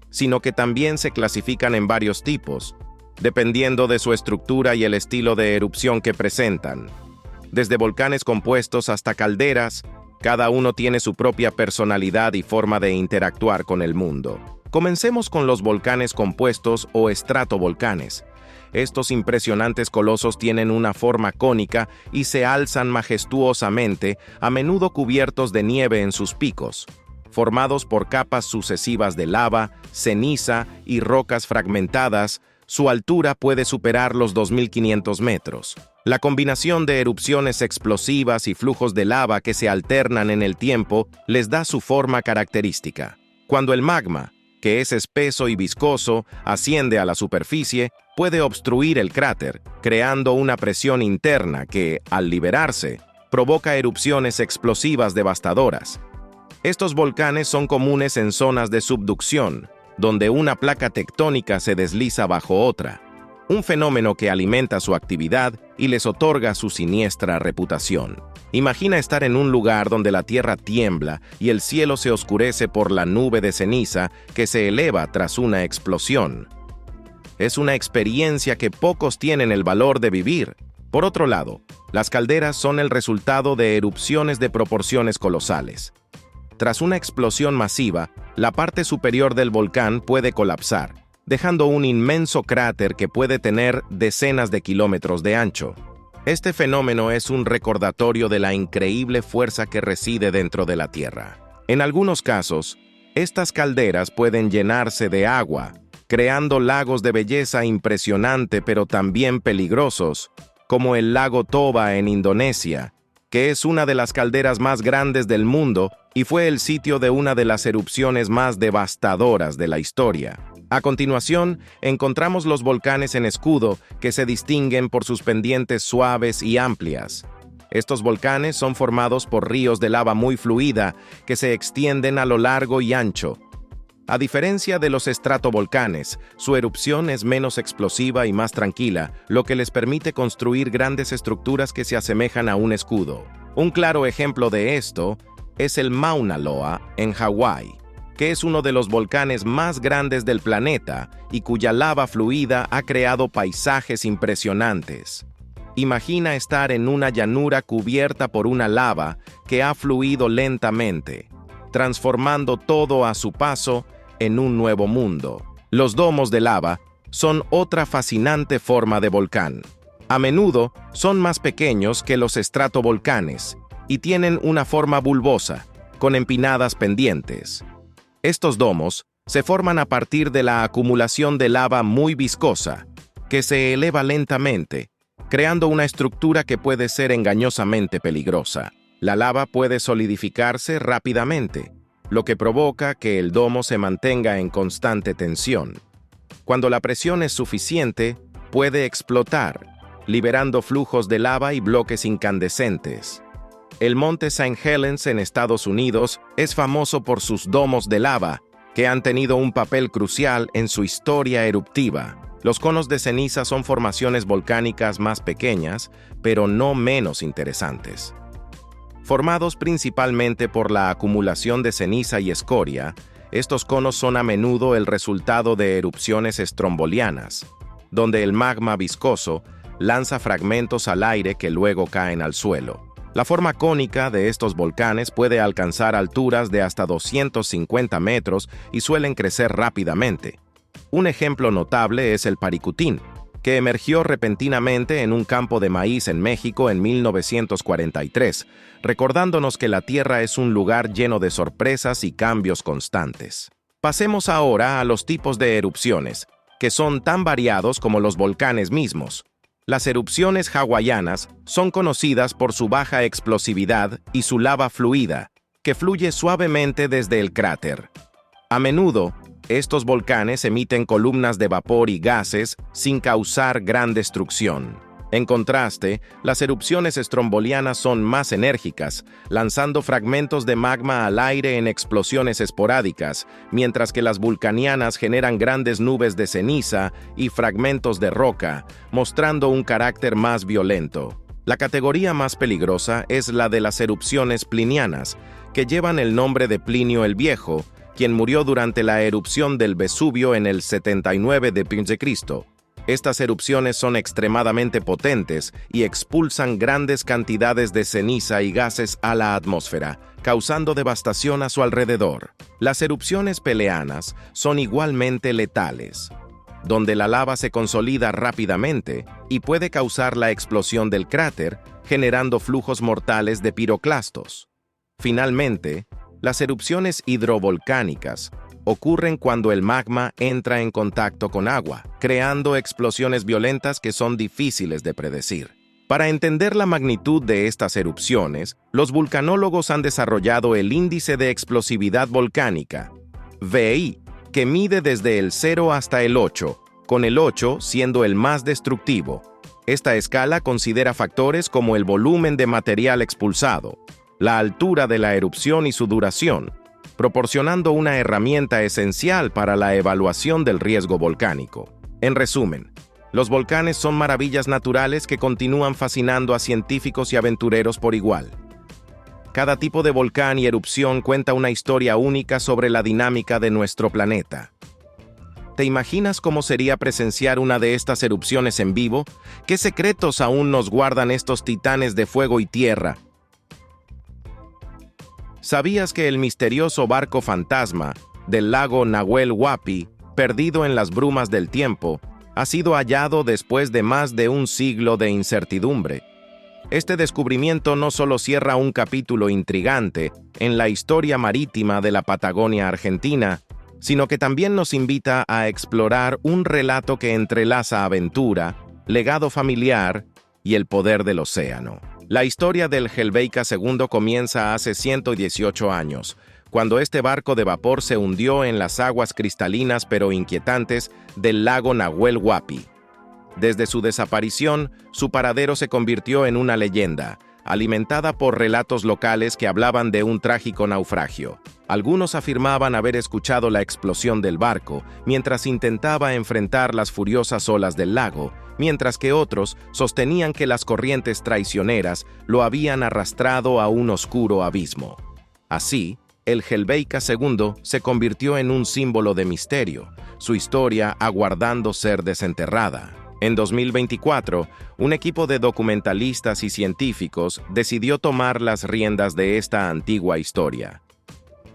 sino que también se clasifican en varios tipos, dependiendo de su estructura y el estilo de erupción que presentan. Desde volcanes compuestos hasta calderas, cada uno tiene su propia personalidad y forma de interactuar con el mundo. Comencemos con los volcanes compuestos o estratovolcanes. Estos impresionantes colosos tienen una forma cónica y se alzan majestuosamente, a menudo cubiertos de nieve en sus picos, formados por capas sucesivas de lava, ceniza y rocas fragmentadas. Su altura puede superar los 2.500 metros. La combinación de erupciones explosivas y flujos de lava que se alternan en el tiempo les da su forma característica. Cuando el magma, que es espeso y viscoso, asciende a la superficie, puede obstruir el cráter, creando una presión interna que, al liberarse, provoca erupciones explosivas devastadoras. Estos volcanes son comunes en zonas de subducción, donde una placa tectónica se desliza bajo otra, un fenómeno que alimenta su actividad y les otorga su siniestra reputación. Imagina estar en un lugar donde la tierra tiembla y el cielo se oscurece por la nube de ceniza que se eleva tras una explosión. Es una experiencia que pocos tienen el valor de vivir. Por otro lado, las calderas son el resultado de erupciones de proporciones colosales. Tras una explosión masiva, la parte superior del volcán puede colapsar, dejando un inmenso cráter que puede tener decenas de kilómetros de ancho. Este fenómeno es un recordatorio de la increíble fuerza que reside dentro de la Tierra. En algunos casos, estas calderas pueden llenarse de agua, creando lagos de belleza impresionante pero también peligrosos, como el lago Toba en Indonesia, que es una de las calderas más grandes del mundo y fue el sitio de una de las erupciones más devastadoras de la historia. A continuación, encontramos los volcanes en escudo, que se distinguen por sus pendientes suaves y amplias. Estos volcanes son formados por ríos de lava muy fluida que se extienden a lo largo y ancho. A diferencia de los estratovolcanes, su erupción es menos explosiva y más tranquila, lo que les permite construir grandes estructuras que se asemejan a un escudo. Un claro ejemplo de esto es el Mauna Loa en Hawái, que es uno de los volcanes más grandes del planeta y cuya lava fluida ha creado paisajes impresionantes. Imagina estar en una llanura cubierta por una lava que ha fluido lentamente, transformando todo a su paso en un nuevo mundo. Los domos de lava son otra fascinante forma de volcán. A menudo son más pequeños que los estratovolcanes y tienen una forma bulbosa, con empinadas pendientes. Estos domos se forman a partir de la acumulación de lava muy viscosa, que se eleva lentamente, creando una estructura que puede ser engañosamente peligrosa. La lava puede solidificarse rápidamente, lo que provoca que el domo se mantenga en constante tensión. Cuando la presión es suficiente, puede explotar, liberando flujos de lava y bloques incandescentes. El monte St. Helens en Estados Unidos es famoso por sus domos de lava, que han tenido un papel crucial en su historia eruptiva. Los conos de ceniza son formaciones volcánicas más pequeñas, pero no menos interesantes. Formados principalmente por la acumulación de ceniza y escoria, estos conos son a menudo el resultado de erupciones estrombolianas, donde el magma viscoso lanza fragmentos al aire que luego caen al suelo. La forma cónica de estos volcanes puede alcanzar alturas de hasta 250 metros y suelen crecer rápidamente. Un ejemplo notable es el Paricutín, que emergió repentinamente en un campo de maíz en México en 1943, recordándonos que la Tierra es un lugar lleno de sorpresas y cambios constantes. Pasemos ahora a los tipos de erupciones, que son tan variados como los volcanes mismos. Las erupciones hawaianas son conocidas por su baja explosividad y su lava fluida, que fluye suavemente desde el cráter. A menudo, estos volcanes emiten columnas de vapor y gases sin causar gran destrucción. En contraste, las erupciones estrombolianas son más enérgicas, lanzando fragmentos de magma al aire en explosiones esporádicas, mientras que las vulcanianas generan grandes nubes de ceniza y fragmentos de roca, mostrando un carácter más violento. La categoría más peligrosa es la de las erupciones plinianas, que llevan el nombre de Plinio el Viejo, quien murió durante la erupción del Vesubio en el 79 d.C. Estas erupciones son extremadamente potentes y expulsan grandes cantidades de ceniza y gases a la atmósfera, causando devastación a su alrededor. Las erupciones peleanas son igualmente letales, donde la lava se consolida rápidamente y puede causar la explosión del cráter, generando flujos mortales de piroclastos. Finalmente, las erupciones hidrovolcánicas ocurren cuando el magma entra en contacto con agua, creando explosiones violentas que son difíciles de predecir. Para entender la magnitud de estas erupciones, los vulcanólogos han desarrollado el índice de explosividad volcánica, VI, que mide desde el 0 hasta el 8, con el 8 siendo el más destructivo. Esta escala considera factores como el volumen de material expulsado, la altura de la erupción y su duración, proporcionando una herramienta esencial para la evaluación del riesgo volcánico. En resumen, los volcanes son maravillas naturales que continúan fascinando a científicos y aventureros por igual. Cada tipo de volcán y erupción cuenta una historia única sobre la dinámica de nuestro planeta. ¿Te imaginas cómo sería presenciar una de estas erupciones en vivo? ¿Qué secretos aún nos guardan estos titanes de fuego y tierra? ¿Sabías que el misterioso barco fantasma del lago Nahuel Huapi, perdido en las brumas del tiempo, ha sido hallado después de más de un siglo de incertidumbre? Este descubrimiento no solo cierra un capítulo intrigante en la historia marítima de la Patagonia Argentina, sino que también nos invita a explorar un relato que entrelaza aventura, legado familiar y el poder del océano. La historia del Helvetia II comienza hace 118 años, cuando este barco de vapor se hundió en las aguas cristalinas pero inquietantes del lago Nahuel Huapi. Desde su desaparición, su paradero se convirtió en una leyenda, alimentada por relatos locales que hablaban de un trágico naufragio. Algunos afirmaban haber escuchado la explosión del barco mientras intentaba enfrentar las furiosas olas del lago, mientras que otros sostenían que las corrientes traicioneras lo habían arrastrado a un oscuro abismo. Así, el Helvetica II se convirtió en un símbolo de misterio, su historia aguardando ser desenterrada. En 2024, un equipo de documentalistas y científicos decidió tomar las riendas de esta antigua historia.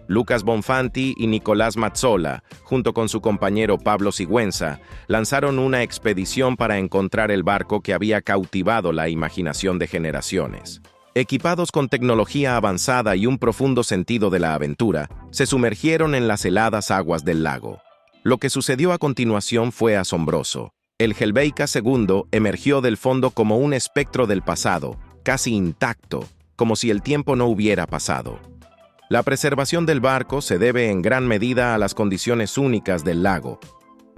Lucas Bonfanti y Nicolás Mazzola, junto con su compañero Pablo Sigüenza, lanzaron una expedición para encontrar el barco que había cautivado la imaginación de generaciones. Equipados con tecnología avanzada y un profundo sentido de la aventura, se sumergieron en las heladas aguas del lago. Lo que sucedió a continuación fue asombroso. El Helvetica II emergió del fondo como un espectro del pasado, casi intacto, como si el tiempo no hubiera pasado. La preservación del barco se debe en gran medida a las condiciones únicas del lago.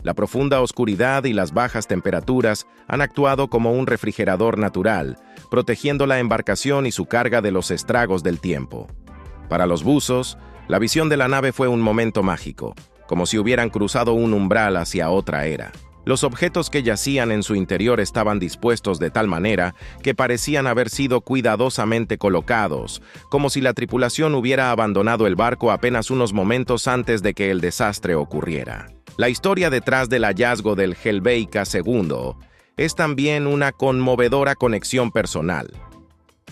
La profunda oscuridad y las bajas temperaturas han actuado como un refrigerador natural, protegiendo la embarcación y su carga de los estragos del tiempo. Para los buzos, la visión de la nave fue un momento mágico, como si hubieran cruzado un umbral hacia otra era. Los objetos que yacían en su interior estaban dispuestos de tal manera que parecían haber sido cuidadosamente colocados, como si la tripulación hubiera abandonado el barco apenas unos momentos antes de que el desastre ocurriera. La historia detrás del hallazgo del Helvetica II es también una conmovedora conexión personal.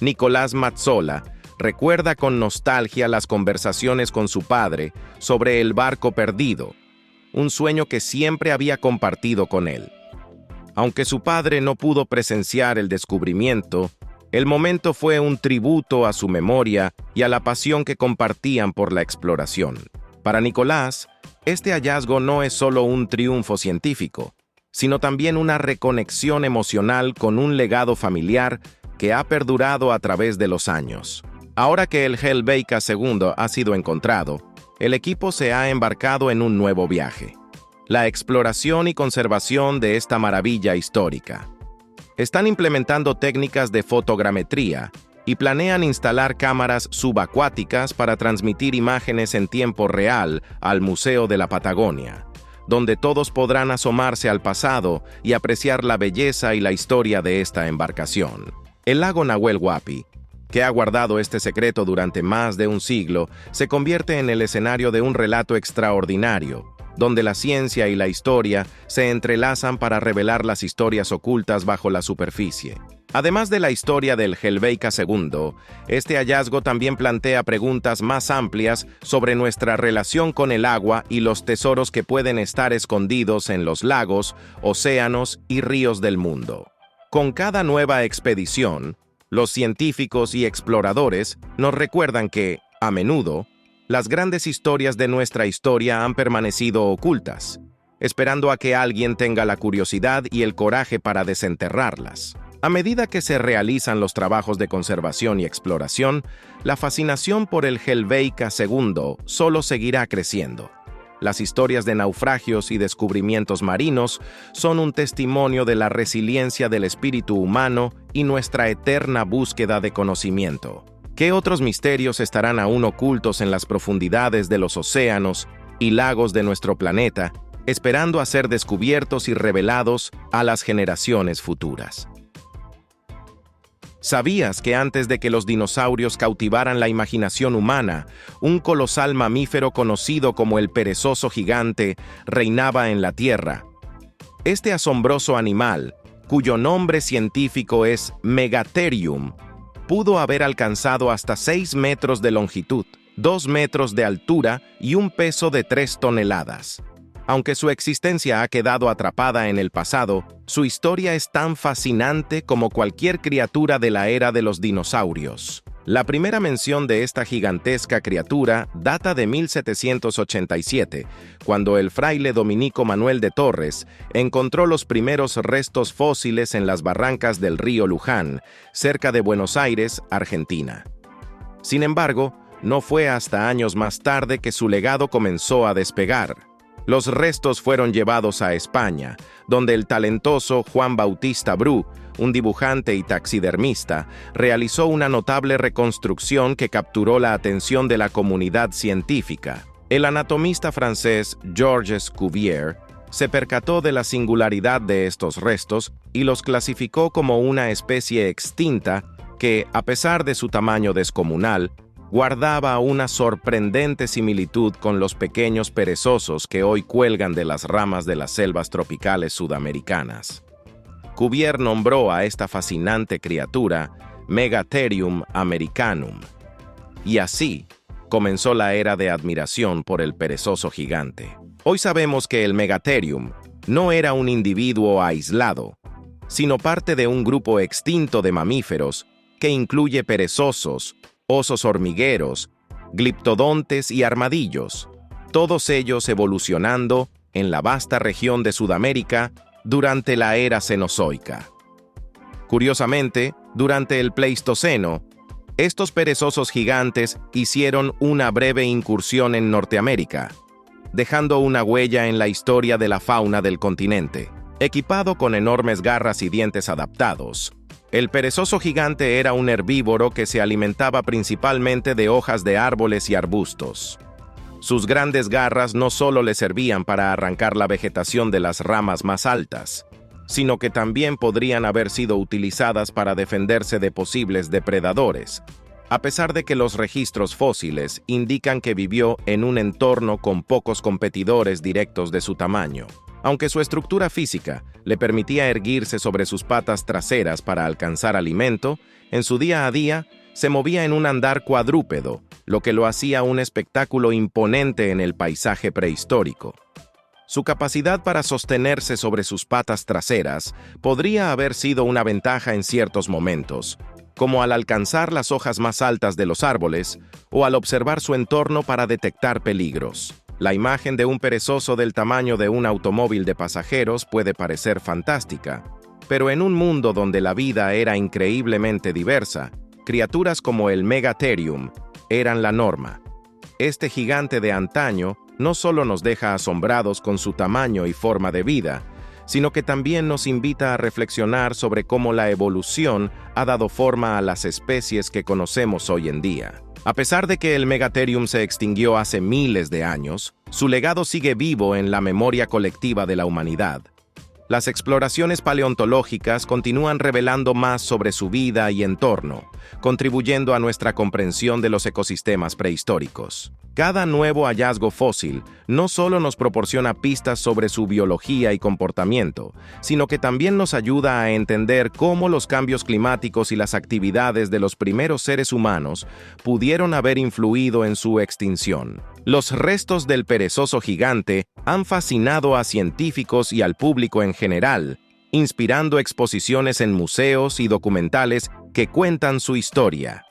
Nicolás Mazzola recuerda con nostalgia las conversaciones con su padre sobre el barco perdido, un sueño que siempre había compartido con él. Aunque su padre no pudo presenciar el descubrimiento, el momento fue un tributo a su memoria y a la pasión que compartían por la exploración. Para Nicolás, este hallazgo no es solo un triunfo científico, sino también una reconexión emocional con un legado familiar que ha perdurado a través de los años. Ahora que el Helvetica II ha sido encontrado, el equipo se ha embarcado en un nuevo viaje: la exploración y conservación de esta maravilla histórica. Están implementando técnicas de fotogrametría y planean instalar cámaras subacuáticas para transmitir imágenes en tiempo real al Museo de la Patagonia, donde todos podrán asomarse al pasado y apreciar la belleza y la historia de esta embarcación. El lago Nahuel Huapi, que ha guardado este secreto durante más de un siglo, se convierte en el escenario de un relato extraordinario, donde la ciencia y la historia se entrelazan para revelar las historias ocultas bajo la superficie. Además de la historia del Helvetica II, este hallazgo también plantea preguntas más amplias sobre nuestra relación con el agua y los tesoros que pueden estar escondidos en los lagos, océanos y ríos del mundo. Con cada nueva expedición, los científicos y exploradores nos recuerdan que, a menudo, las grandes historias de nuestra historia han permanecido ocultas, esperando a que alguien tenga la curiosidad y el coraje para desenterrarlas. A medida que se realizan los trabajos de conservación y exploración, la fascinación por el Helvetica II solo seguirá creciendo. Las historias de naufragios y descubrimientos marinos son un testimonio de la resiliencia del espíritu humano y nuestra eterna búsqueda de conocimiento. ¿Qué otros misterios estarán aún ocultos en las profundidades de los océanos y lagos de nuestro planeta, esperando a ser descubiertos y revelados a las generaciones futuras? ¿Sabías que antes de que los dinosaurios cautivaran la imaginación humana, un colosal mamífero conocido como el perezoso gigante reinaba en la Tierra? Este asombroso animal, cuyo nombre científico es Megatherium, pudo haber alcanzado hasta 6 metros de longitud, 2 metros de altura y un peso de 3 toneladas. Aunque su existencia ha quedado atrapada en el pasado, su historia es tan fascinante como cualquier criatura de la era de los dinosaurios. La primera mención de esta gigantesca criatura data de 1787, cuando el fraile dominico Manuel de Torres encontró los primeros restos fósiles en las barrancas del río Luján, cerca de Buenos Aires, Argentina. Sin embargo, no fue hasta años más tarde que su legado comenzó a despegar. Los restos fueron llevados a España, donde el talentoso Juan Bautista Bru, un dibujante y taxidermista, realizó una notable reconstrucción que capturó la atención de la comunidad científica. El anatomista francés Georges Cuvier se percató de la singularidad de estos restos y los clasificó como una especie extinta que, a pesar de su tamaño descomunal, guardaba una sorprendente similitud con los pequeños perezosos que hoy cuelgan de las ramas de las selvas tropicales sudamericanas. Cuvier nombró a esta fascinante criatura Megatherium americanum, y así comenzó la era de admiración por el perezoso gigante. Hoy sabemos que el Megatherium no era un individuo aislado, sino parte de un grupo extinto de mamíferos que incluye perezosos, osos hormigueros, gliptodontes y armadillos, todos ellos evolucionando en la vasta región de Sudamérica durante la era Cenozoica. Curiosamente, durante el Pleistoceno, estos perezosos gigantes hicieron una breve incursión en Norteamérica, dejando una huella en la historia de la fauna del continente. Equipado con enormes garras y dientes adaptados, el perezoso gigante era un herbívoro que se alimentaba principalmente de hojas de árboles y arbustos. Sus grandes garras no solo le servían para arrancar la vegetación de las ramas más altas, sino que también podrían haber sido utilizadas para defenderse de posibles depredadores, a pesar de que los registros fósiles indican que vivió en un entorno con pocos competidores directos de su tamaño. Aunque su estructura física le permitía erguirse sobre sus patas traseras para alcanzar alimento, en su día a día se movía en un andar cuadrúpedo, lo que lo hacía un espectáculo imponente en el paisaje prehistórico. Su capacidad para sostenerse sobre sus patas traseras podría haber sido una ventaja en ciertos momentos, como al alcanzar las hojas más altas de los árboles o al observar su entorno para detectar peligros. La imagen de un perezoso del tamaño de un automóvil de pasajeros puede parecer fantástica, pero en un mundo donde la vida era increíblemente diversa, criaturas como el Megatherium eran la norma. Este gigante de antaño no solo nos deja asombrados con su tamaño y forma de vida, sino que también nos invita a reflexionar sobre cómo la evolución ha dado forma a las especies que conocemos hoy en día. A pesar de que el Megatherium se extinguió hace miles de años, su legado sigue vivo en la memoria colectiva de la humanidad. Las exploraciones paleontológicas continúan revelando más sobre su vida y entorno, contribuyendo a nuestra comprensión de los ecosistemas prehistóricos. Cada nuevo hallazgo fósil no solo nos proporciona pistas sobre su biología y comportamiento, sino que también nos ayuda a entender cómo los cambios climáticos y las actividades de los primeros seres humanos pudieron haber influido en su extinción. Los restos del perezoso gigante han fascinado a científicos y al público en general, inspirando exposiciones en museos y documentales que cuentan su historia.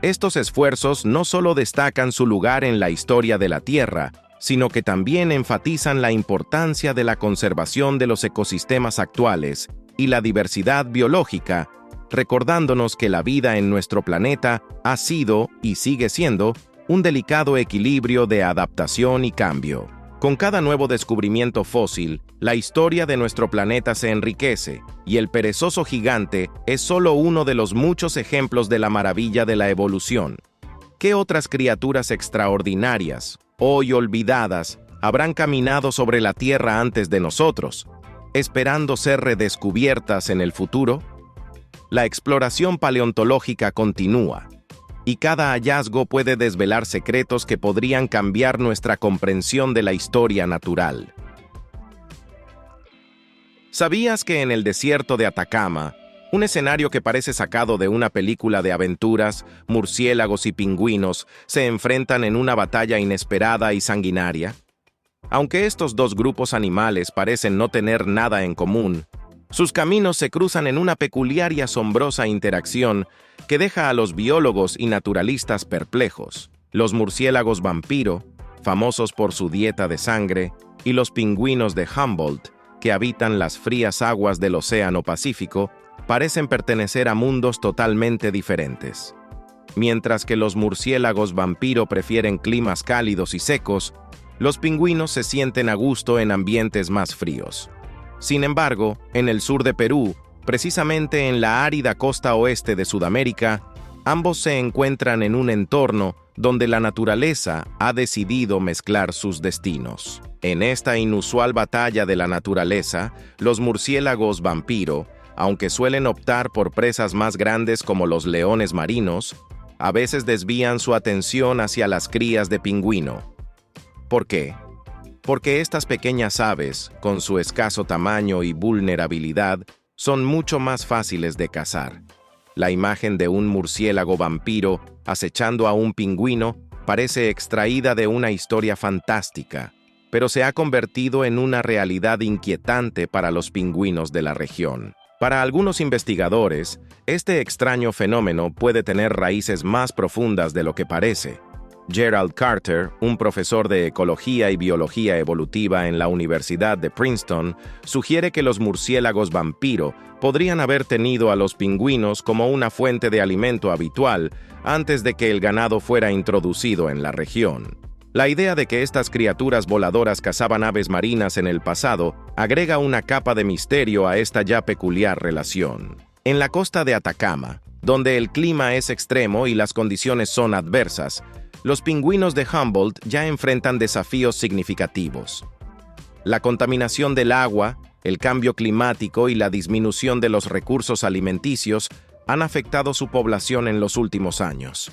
Estos esfuerzos no solo destacan su lugar en la historia de la Tierra, sino que también enfatizan la importancia de la conservación de los ecosistemas actuales y la diversidad biológica, recordándonos que la vida en nuestro planeta ha sido y sigue siendo un delicado equilibrio de adaptación y cambio. Con cada nuevo descubrimiento fósil, la historia de nuestro planeta se enriquece, y el perezoso gigante es solo uno de los muchos ejemplos de la maravilla de la evolución. ¿Qué otras criaturas extraordinarias, hoy olvidadas, habrán caminado sobre la Tierra antes de nosotros, esperando ser redescubiertas en el futuro? La exploración paleontológica continúa, y cada hallazgo puede desvelar secretos que podrían cambiar nuestra comprensión de la historia natural. ¿Sabías que en el desierto de Atacama, un escenario que parece sacado de una película de aventuras, murciélagos y pingüinos se enfrentan en una batalla inesperada y sanguinaria? Aunque estos dos grupos animales parecen no tener nada en común, sus caminos se cruzan en una peculiar y asombrosa interacción que deja a los biólogos y naturalistas perplejos. Los murciélagos vampiro, famosos por su dieta de sangre, y los pingüinos de Humboldt, que habitan las frías aguas del Océano Pacífico, parecen pertenecer a mundos totalmente diferentes. Mientras que los murciélagos vampiro prefieren climas cálidos y secos, los pingüinos se sienten a gusto en ambientes más fríos. Sin embargo, en el sur de Perú, precisamente en la árida costa oeste de Sudamérica, ambos se encuentran en un entorno donde la naturaleza ha decidido mezclar sus destinos. En esta inusual batalla de la naturaleza, los murciélagos vampiro, aunque suelen optar por presas más grandes como los leones marinos, a veces desvían su atención hacia las crías de pingüino. ¿Por qué? Porque estas pequeñas aves, con su escaso tamaño y vulnerabilidad, son mucho más fáciles de cazar. La imagen de un murciélago vampiro acechando a un pingüino parece extraída de una historia fantástica, pero se ha convertido en una realidad inquietante para los pingüinos de la región. Para algunos investigadores, este extraño fenómeno puede tener raíces más profundas de lo que parece. Gerald Carter, un profesor de ecología y biología evolutiva en la Universidad de Princeton, sugiere que los murciélagos vampiro podrían haber tenido a los pingüinos como una fuente de alimento habitual antes de que el ganado fuera introducido en la región. La idea de que estas criaturas voladoras cazaban aves marinas en el pasado agrega una capa de misterio a esta ya peculiar relación. En la costa de Atacama, donde el clima es extremo y las condiciones son adversas, los pingüinos de Humboldt ya enfrentan desafíos significativos. La contaminación del agua, el cambio climático y la disminución de los recursos alimenticios han afectado su población en los últimos años.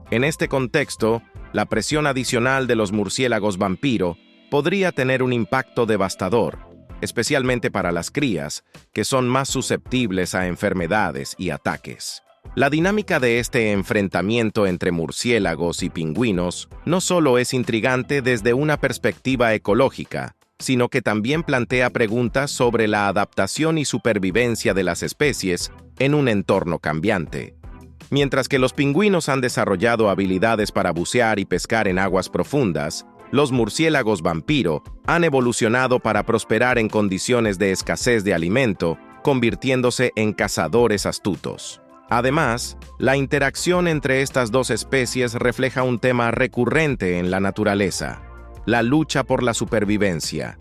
En este contexto, la presión adicional de los murciélagos vampiro podría tener un impacto devastador, especialmente para las crías, que son más susceptibles a enfermedades y ataques. La dinámica de este enfrentamiento entre murciélagos y pingüinos no solo es intrigante desde una perspectiva ecológica, sino que también plantea preguntas sobre la adaptación y supervivencia de las especies en un entorno cambiante. Mientras que los pingüinos han desarrollado habilidades para bucear y pescar en aguas profundas, los murciélagos vampiro han evolucionado para prosperar en condiciones de escasez de alimento, convirtiéndose en cazadores astutos. Además, la interacción entre estas dos especies refleja un tema recurrente en la naturaleza: la lucha por la supervivencia.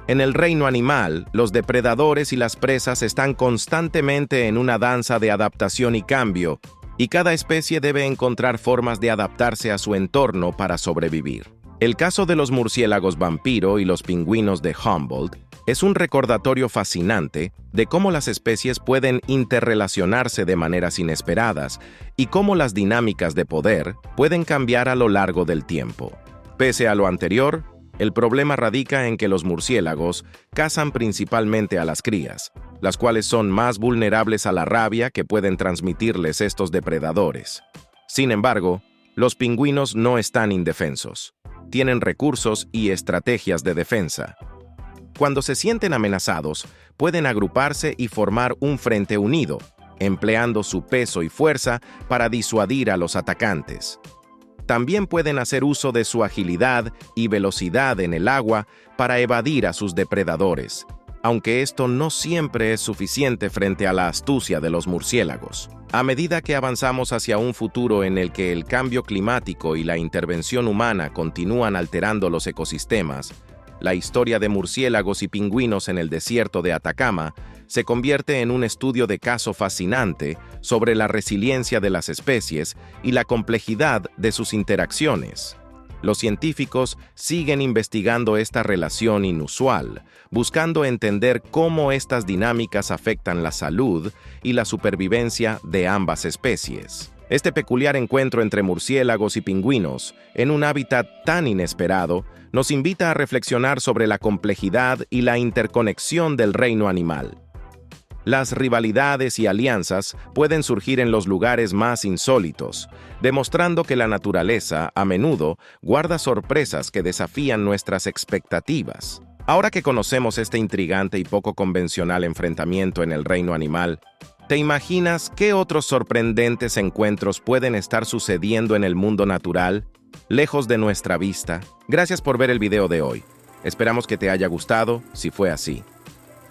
En el reino animal, los depredadores y las presas están constantemente en una danza de adaptación y cambio, y cada especie debe encontrar formas de adaptarse a su entorno para sobrevivir. El caso de los murciélagos vampiro y los pingüinos de Humboldt es un recordatorio fascinante de cómo las especies pueden interrelacionarse de maneras inesperadas y cómo las dinámicas de poder pueden cambiar a lo largo del tiempo. Pese a lo anterior, el problema radica en que los murciélagos cazan principalmente a las crías, las cuales son más vulnerables a la rabia que pueden transmitirles estos depredadores. Sin embargo, los pingüinos no están indefensos. Tienen recursos y estrategias de defensa. Cuando se sienten amenazados, pueden agruparse y formar un frente unido, empleando su peso y fuerza para disuadir a los atacantes. También pueden hacer uso de su agilidad y velocidad en el agua para evadir a sus depredadores, aunque esto no siempre es suficiente frente a la astucia de los murciélagos. A medida que avanzamos hacia un futuro en el que el cambio climático y la intervención humana continúan alterando los ecosistemas, la historia de murciélagos y pingüinos en el desierto de Atacama se convierte en un estudio de caso fascinante sobre la resiliencia de las especies y la complejidad de sus interacciones. Los científicos siguen investigando esta relación inusual, buscando entender cómo estas dinámicas afectan la salud y la supervivencia de ambas especies. Este peculiar encuentro entre murciélagos y pingüinos, en un hábitat tan inesperado, nos invita a reflexionar sobre la complejidad y la interconexión del reino animal. Las rivalidades y alianzas pueden surgir en los lugares más insólitos, demostrando que la naturaleza, a menudo, guarda sorpresas que desafían nuestras expectativas. Ahora que conocemos este intrigante y poco convencional enfrentamiento en el reino animal, ¿te imaginas qué otros sorprendentes encuentros pueden estar sucediendo en el mundo natural, lejos de nuestra vista? Gracias por ver el video de hoy. Esperamos que te haya gustado, si fue así.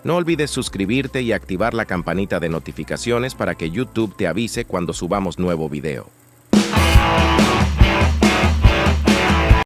No olvides suscribirte y activar la campanita de notificaciones para que YouTube te avise cuando subamos nuevo video.